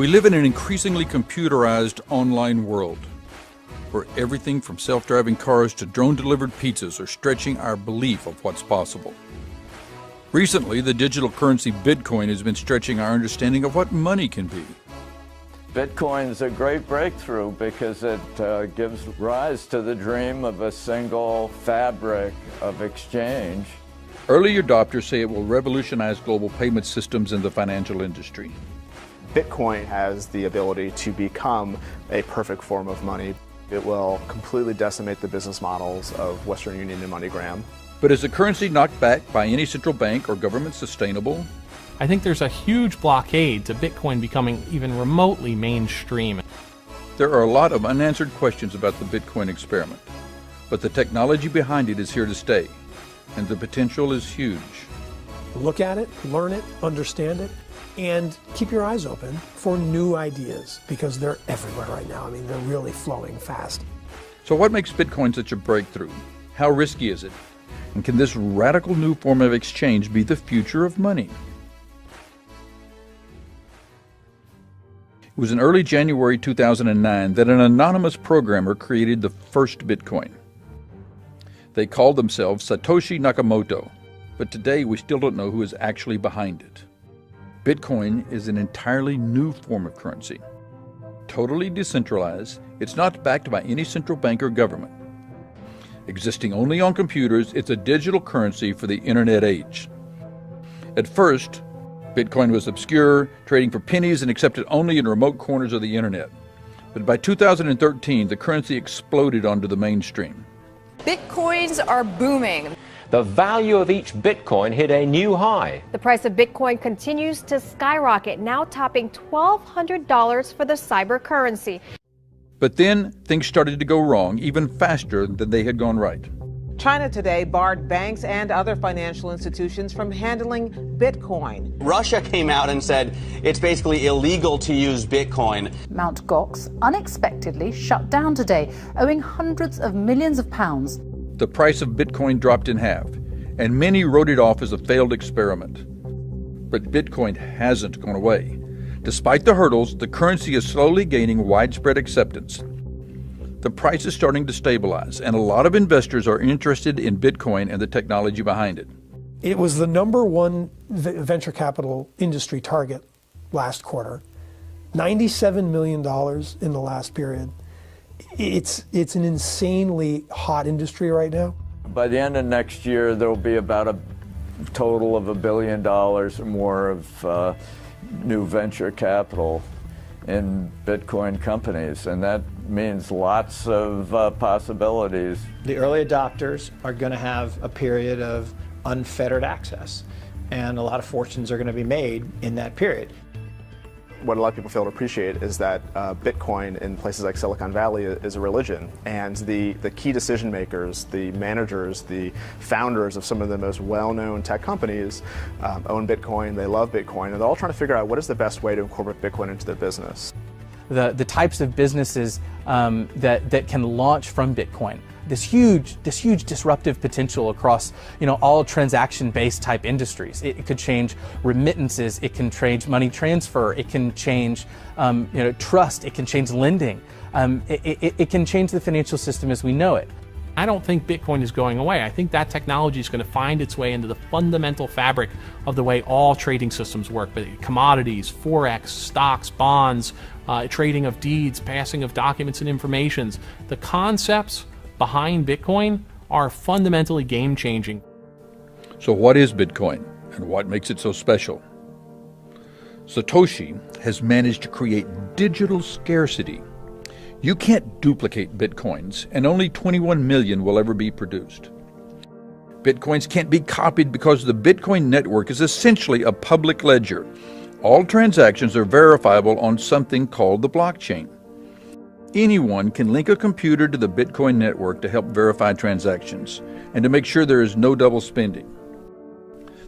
We live in an increasingly computerized online world where everything from self-driving cars to drone-delivered pizzas are stretching our belief of what's possible. Recently, the digital currency Bitcoin has been stretching our understanding of what money can be. Bitcoin is a great breakthrough because it gives rise to the dream of a single fabric of exchange. Early adopters say it will revolutionize global payment systems in the financial industry. Bitcoin has the ability to become a perfect form of money. It will completely decimate the business models of Western Union and MoneyGram. But is the currency not backed by any central bank or government sustainable? I think there's a huge blockade to Bitcoin becoming even remotely mainstream. There are a lot of unanswered questions about the Bitcoin experiment, but the technology behind it is here to stay, and the potential is huge. Look at it, learn it, understand it, and keep your eyes open for new ideas because they're everywhere right now. I mean, they're really flowing fast. So what makes Bitcoin such a breakthrough? How risky is it? And can this radical new form of exchange be the future of money? It was in early January 2009 that an anonymous programmer created the first Bitcoin. They called themselves Satoshi Nakamoto, but today we still don't know who is actually behind it. Bitcoin is an entirely new form of currency. Totally decentralized, it's not backed by any central bank or government. Existing only on computers, it's a digital currency for the internet age. At first, Bitcoin was obscure, trading for pennies and accepted only in remote corners of the internet. But by 2013, the currency exploded onto the mainstream. Bitcoins are booming. The value of each Bitcoin hit a new high. The price of Bitcoin continues to skyrocket, now topping $1,200 for the cyber currency. But then things started to go wrong even faster than they had gone right. China today barred banks and other financial institutions from handling Bitcoin. Russia came out and said it's basically illegal to use Bitcoin. Mt. Gox unexpectedly shut down today, owing hundreds of millions of pounds. The price of Bitcoin dropped in half, and many wrote it off as a failed experiment. But Bitcoin hasn't gone away. Despite the hurdles, the currency is slowly gaining widespread acceptance. The price is starting to stabilize, and a lot of investors are interested in Bitcoin and the technology behind it. It was the #1 venture capital industry target last quarter. $97 million in the last period. It's an insanely hot industry right now. By the end of next year, there will be about a total of $1 billion or more of new venture capital in Bitcoin companies, and that means lots of possibilities. The early adopters are going to have a period of unfettered access, and a lot of fortunes are going to be made in that period. What a lot of people fail to appreciate is that Bitcoin in places like Silicon Valley is a religion, and the key decision makers, the managers, the founders of some of the most well-known tech companies own Bitcoin, they love Bitcoin, and they're all trying to figure out what is the best way to incorporate Bitcoin into their business. The types of businesses that can launch from Bitcoin. This huge disruptive potential across, all transaction-based type industries. It could change remittances. It can change money transfer. It can change, trust. It can change lending. It can change the financial system as we know it. I don't think Bitcoin is going away. I think that technology is going to find its way into the fundamental fabric of the way all trading systems work, but commodities, forex, stocks, bonds, trading of deeds, passing of documents and informations. The concepts behind Bitcoin are fundamentally game-changing. So what is Bitcoin, and what makes it so special? Satoshi has managed to create digital scarcity. You can't duplicate Bitcoins, and only 21 million will ever be produced. Bitcoins can't be copied because the Bitcoin network is essentially a public ledger. All transactions are verifiable on something called the blockchain. Anyone can link a computer to the Bitcoin network to help verify transactions and to make sure there is no double spending.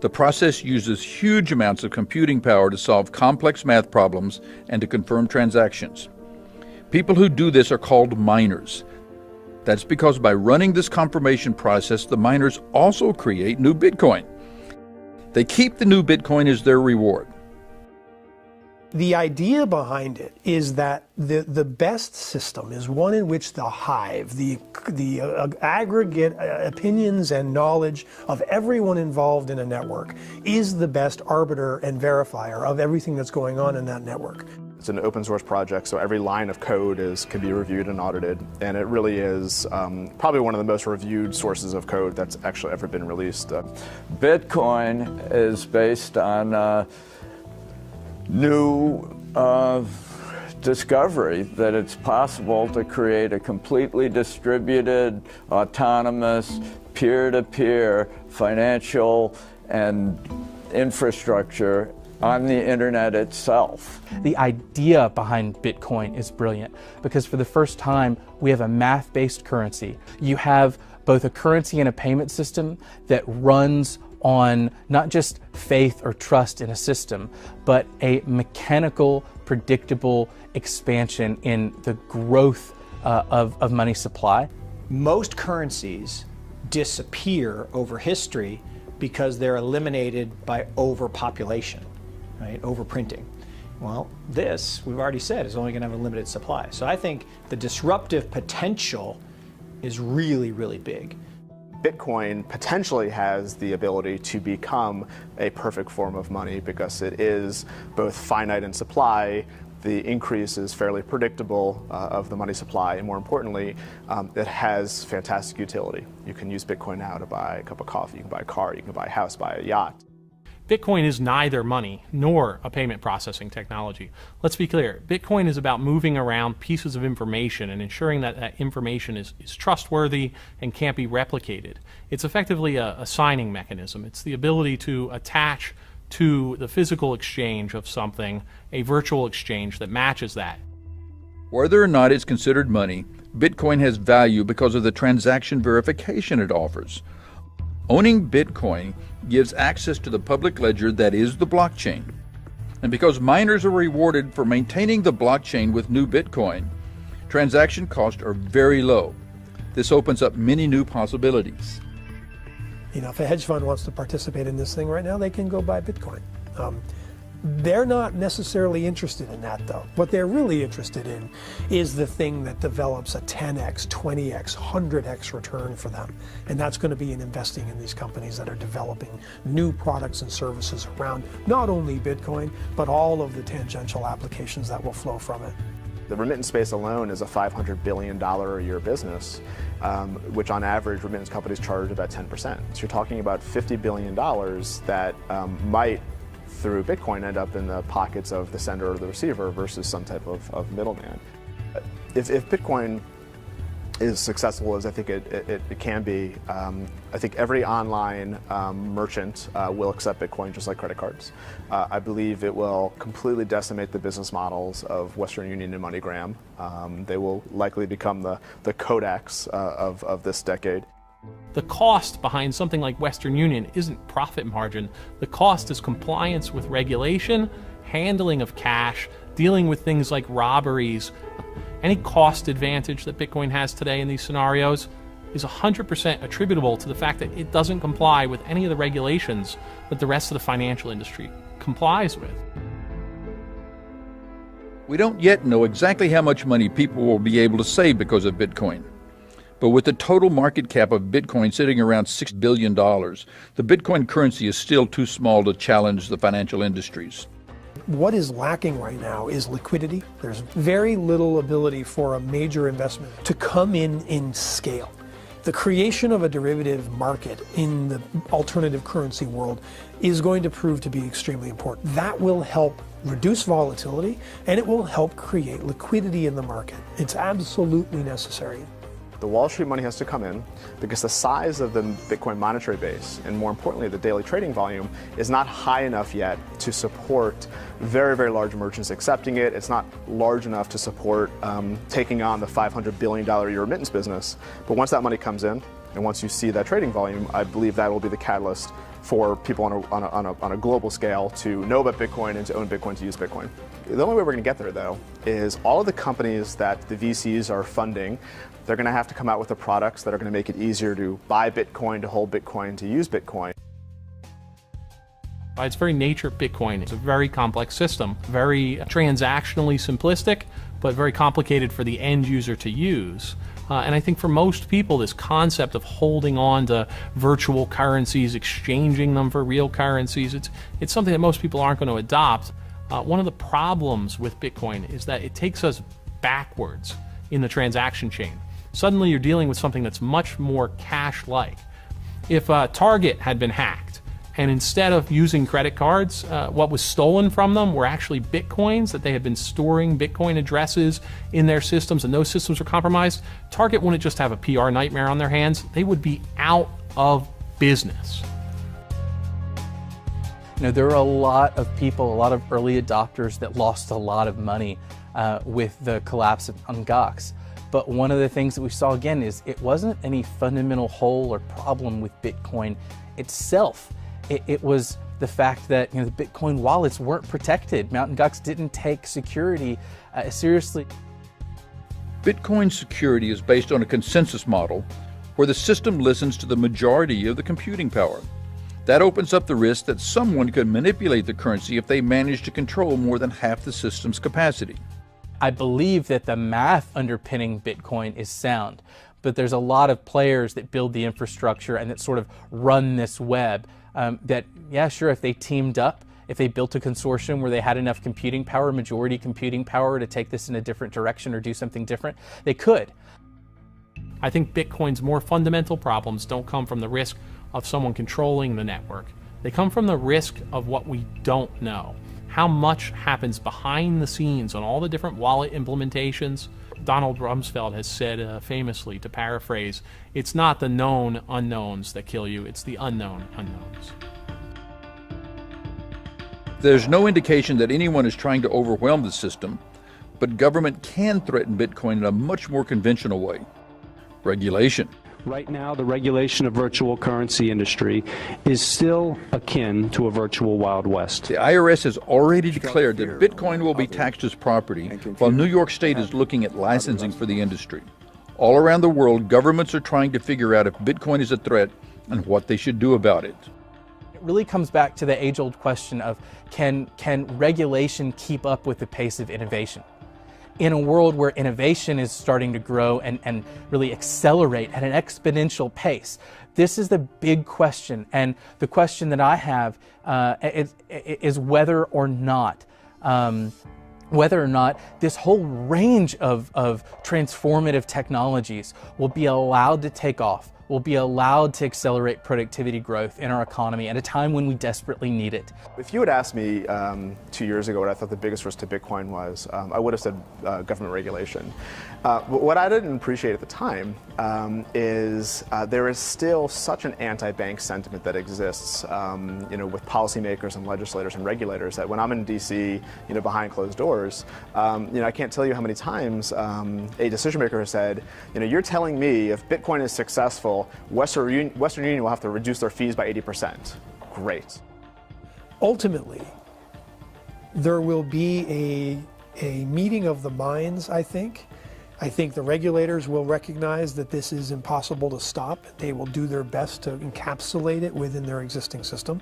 The process uses huge amounts of computing power to solve complex math problems and to confirm transactions. People who do this are called miners. That's because by running this confirmation process, the miners also create new Bitcoin. They keep the new Bitcoin as their reward. The idea behind it is that the best system is one in which the hive, the aggregate opinions and knowledge of everyone involved in a network, is the best arbiter and verifier of everything that's going on in that network. It's an open source project, so every line of code can be reviewed and audited, and it really is probably one of the most reviewed sources of code that's actually ever been released. Bitcoin is based on new discovery that it's possible to create a completely distributed, autonomous, peer-to-peer financial and infrastructure on the internet itself. The idea behind Bitcoin is brilliant because for the first time we have a math-based currency. You have both a currency and a payment system that runs on not just faith or trust in a system, but a mechanical, predictable expansion in the growth of money supply. Most currencies disappear over history because they're eliminated by overpopulation, right? Overprinting. Well, this, we've already said, is only going to have a limited supply. So I think the disruptive potential is really, really big. Bitcoin potentially has the ability to become a perfect form of money because it is both finite in supply, the increase is fairly predictable of the money supply, and more importantly, it has fantastic utility. You can use Bitcoin now to buy a cup of coffee, you can buy a car, you can buy a house, buy a yacht. Bitcoin is neither money nor a payment processing technology. Let's be clear, Bitcoin is about moving around pieces of information and ensuring that that information is trustworthy and can't be replicated. It's effectively a signing mechanism. It's the ability to attach to the physical exchange of something a virtual exchange that matches that. Whether or not it's considered money, Bitcoin has value because of the transaction verification it offers. Owning Bitcoin gives access to the public ledger that is the blockchain. And because miners are rewarded for maintaining the blockchain with new Bitcoin, transaction costs are very low. This opens up many new possibilities. You know, if a hedge fund wants to participate in this thing right now, they can go buy Bitcoin. They're not necessarily interested in that, though. What they're really interested in is the thing that develops a 10x, 20x, 100x return for them. And that's going to be in investing in these companies that are developing new products and services around not only Bitcoin, but all of the tangential applications that will flow from it. The remittance space alone is a $500 billion a year business, which on average remittance companies charge about 10%. So you're talking about $50 billion that might, through Bitcoin, end up in the pockets of the sender or the receiver versus some type of middleman. If Bitcoin is successful as I think it can be, I think every online merchant will accept Bitcoin just like credit cards. I believe it will completely decimate the business models of Western Union and MoneyGram. They will likely become the Kodaks of this decade. The cost behind something like Western Union isn't profit margin. The cost is compliance with regulation, handling of cash, dealing with things like robberies. Any cost advantage that Bitcoin has today in these scenarios is 100% attributable to the fact that it doesn't comply with any of the regulations that the rest of the financial industry complies with. We don't yet know exactly how much money people will be able to save because of Bitcoin. But with the total market cap of Bitcoin sitting around $6 billion, the Bitcoin currency is still too small to challenge the financial industries. What is lacking right now is liquidity. There's very little ability for a major investment to come in scale. The creation of a derivative market in the alternative currency world is going to prove to be extremely important. That will help reduce volatility and it will help create liquidity in the market. It's absolutely necessary. The Wall Street money has to come in because the size of the Bitcoin monetary base, and more importantly the daily trading volume, is not high enough yet to support very, very large merchants accepting it. It's not large enough to support taking on the $500 billion a year remittance business. But once that money comes in, and once you see that trading volume, I believe that will be the catalyst for people on a global scale to know about Bitcoin and to own Bitcoin, to use Bitcoin. The only way we're going to get there, though, is all of the companies that the VCs are funding, they're going to have to come out with the products that are going to make it easier to buy Bitcoin, to hold Bitcoin, to use Bitcoin. By its very nature, Bitcoin is a very complex system, very transactionally simplistic, but very complicated for the end user to use. And I think for most people, this concept of holding on to virtual currencies, exchanging them for real currencies, it's something that most people aren't going to adopt. One of the problems with Bitcoin is that it takes us backwards in the transaction chain. Suddenly you're dealing with something that's much more cash-like. If Target had been hacked, and instead of using credit cards, what was stolen from them were actually Bitcoins, that they had been storing Bitcoin addresses in their systems, and those systems were compromised, Target wouldn't just have a PR nightmare on their hands, they would be out of business. You know, there were a lot of people, a lot of early adopters that lost a lot of money with the collapse on Gox. But one of the things that we saw again is it wasn't any fundamental hole or problem with Bitcoin itself. It was the fact that, you know, the Bitcoin wallets weren't protected. Mt. Gox didn't take security seriously. Bitcoin security is based on a consensus model where the system listens to the majority of the computing power. That opens up the risk that someone could manipulate the currency if they manage to control more than half the system's capacity. I believe that the math underpinning Bitcoin is sound, but there's a lot of players that build the infrastructure and that sort of run this web that, yeah, sure, if they teamed up, if they built a consortium where they had enough computing power, majority computing power to take this in a different direction or do something different, they could. I think Bitcoin's more fundamental problems don't come from the risk of someone controlling the network. They come from the risk of what we don't know. How much happens behind the scenes on all the different wallet implementations. Donald Rumsfeld has said famously, to paraphrase, it's not the known unknowns that kill you, it's the unknown unknowns. There's no indication that anyone is trying to overwhelm the system, but government can threaten Bitcoin in a much more conventional way. Regulation. Right now, the regulation of virtual currency industry is still akin to a virtual Wild West. The IRS has already declared that Bitcoin will be taxed as property, while New York State is looking at licensing for the industry. All around the world, governments are trying to figure out if Bitcoin is a threat and what they should do about it. It really comes back to the age-old question of can regulation keep up with the pace of innovation? In a world where innovation is starting to grow and really accelerate at an exponential pace, this is the big question. And the question that I have is whether or not this whole range of transformative technologies will be allowed to take off, will be allowed to accelerate productivity growth in our economy at a time when we desperately need it. If you had asked me 2 years ago what I thought the biggest risk to Bitcoin was, I would have said government regulation. But what I didn't appreciate at the time is there is still such an anti-bank sentiment that exists, with policymakers and legislators and regulators, that when I'm in D.C., behind closed doors, I can't tell you how many times a decision maker has said, you're telling me if Bitcoin is successful, Western Union will have to reduce their fees by 80%. Great. Ultimately, there will be a meeting of the minds, I think. I think the regulators will recognize that this is impossible to stop. They will do their best to encapsulate it within their existing system.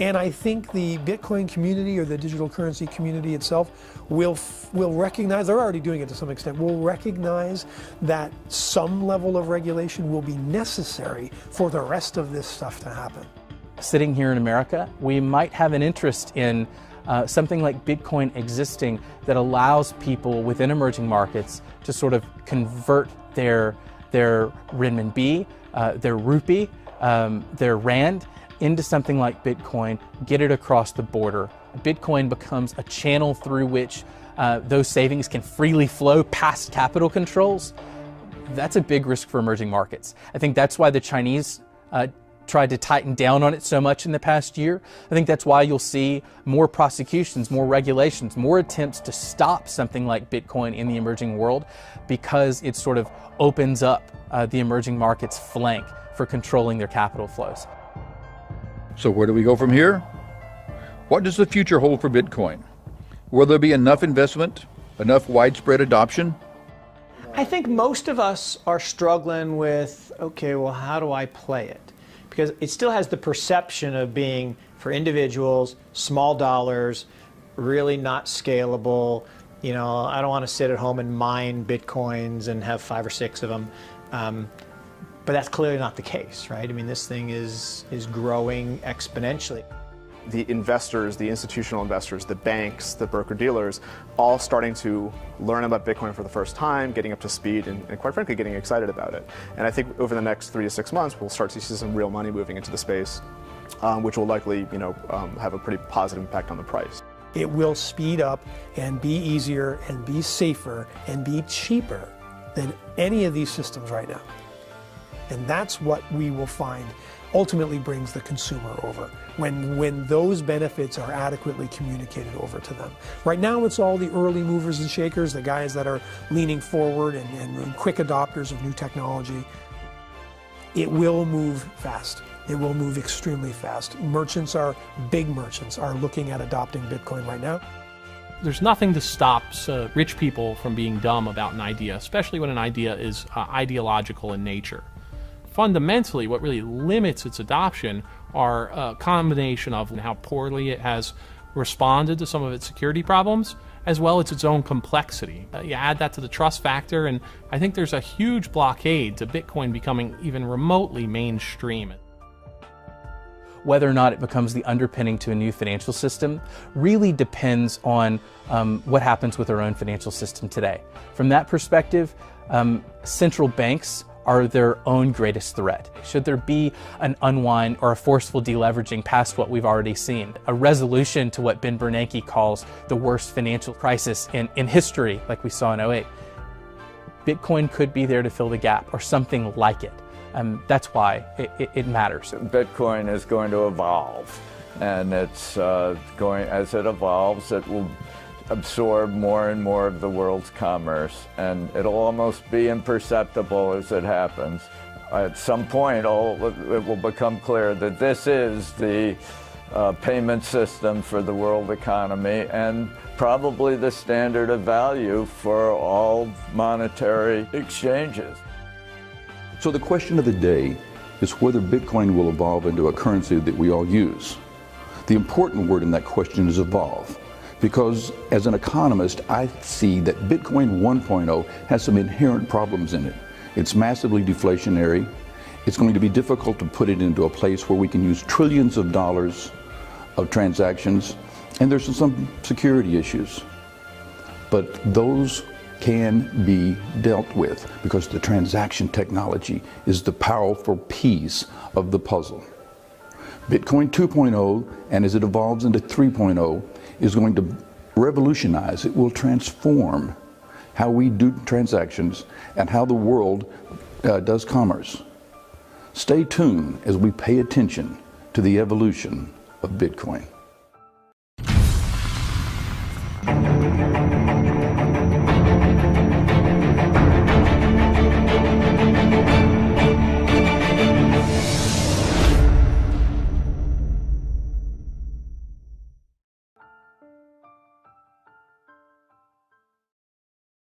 And I think the Bitcoin community or the digital currency community itself will recognize, they're already doing it to some extent, will recognize that some level of regulation will be necessary for the rest of this stuff to happen. Sitting here in America, we might have an interest in something like Bitcoin existing that allows people within emerging markets to sort of convert their renminbi, their rupee, their rand into something like Bitcoin, get it across the border. Bitcoin becomes a channel through which those savings can freely flow past capital controls. That's a big risk for emerging markets. I think that's why the Chinese tried to tighten down on it so much in the past year. I think that's why you'll see more prosecutions, more regulations, more attempts to stop something like Bitcoin in the emerging world, because it sort of opens up the emerging markets' flank for controlling their capital flows. So where do we go from here? What does the future hold for Bitcoin? Will there be enough investment, enough widespread adoption? I think most of us are struggling with, okay, well, how do I play it? because it still has the perception of being for individuals, small dollars, really not scalable. You know, I don't want to sit at home and mine Bitcoins and have 5 or 6 of them. But that's clearly not the case, right? I mean, this thing is growing exponentially. The investors, the institutional investors, the banks, the broker-dealers, all starting to learn about Bitcoin for the first time, getting up to speed, and quite frankly, getting excited about it. And I think over the next 3 to 6 months, we'll start to see some real money moving into the space, which will likely, have a pretty positive impact on the price. It will speed up and be easier and be safer and be cheaper than any of these systems right now. And that's what we will find ultimately brings the consumer over, when those benefits are adequately communicated over to them. Right now it's all the early movers and shakers, the guys that are leaning forward and quick adopters of new technology. It will move fast. It will move extremely fast. Big merchants are looking at adopting Bitcoin right now. There's nothing to stop rich people from being dumb about an idea, especially when an idea is ideological in nature. Fundamentally, what really limits its adoption are a combination of how poorly it has responded to some of its security problems, as well as its own complexity. You add that to the trust factor, and I think there's a huge blockade to Bitcoin becoming even remotely mainstream. Whether or not it becomes the underpinning to a new financial system really depends on what happens with our own financial system today. From that perspective, central banks are their own greatest threat. Should there be an unwind or a forceful deleveraging past what we've already seen, a resolution to what Ben Bernanke calls the worst financial crisis in history, like we saw in 2008, Bitcoin could be there to fill the gap, or something like it. That's why it matters. Bitcoin is going to evolve, and it's as it evolves, it will absorb more and more of the world's commerce, and it'll almost be imperceptible as it happens. At some point, it will become clear that this is the payment system for the world economy, and probably the standard of value for all monetary exchanges. So the question of the day is whether Bitcoin will evolve into a currency that we all use. The important word in that question is evolve, because as an economist, I see that Bitcoin 1.0 has some inherent problems in it. It's massively deflationary. It's going to be difficult to put it into a place where we can use trillions of dollars of transactions, and there's some security issues. But those can be dealt with because the transaction technology is the powerful piece of the puzzle. Bitcoin 2.0, and as it evolves into 3.0, is going to revolutionize. It will transform how we do transactions and how the world does commerce. Stay tuned as we pay attention to the evolution of Bitcoin.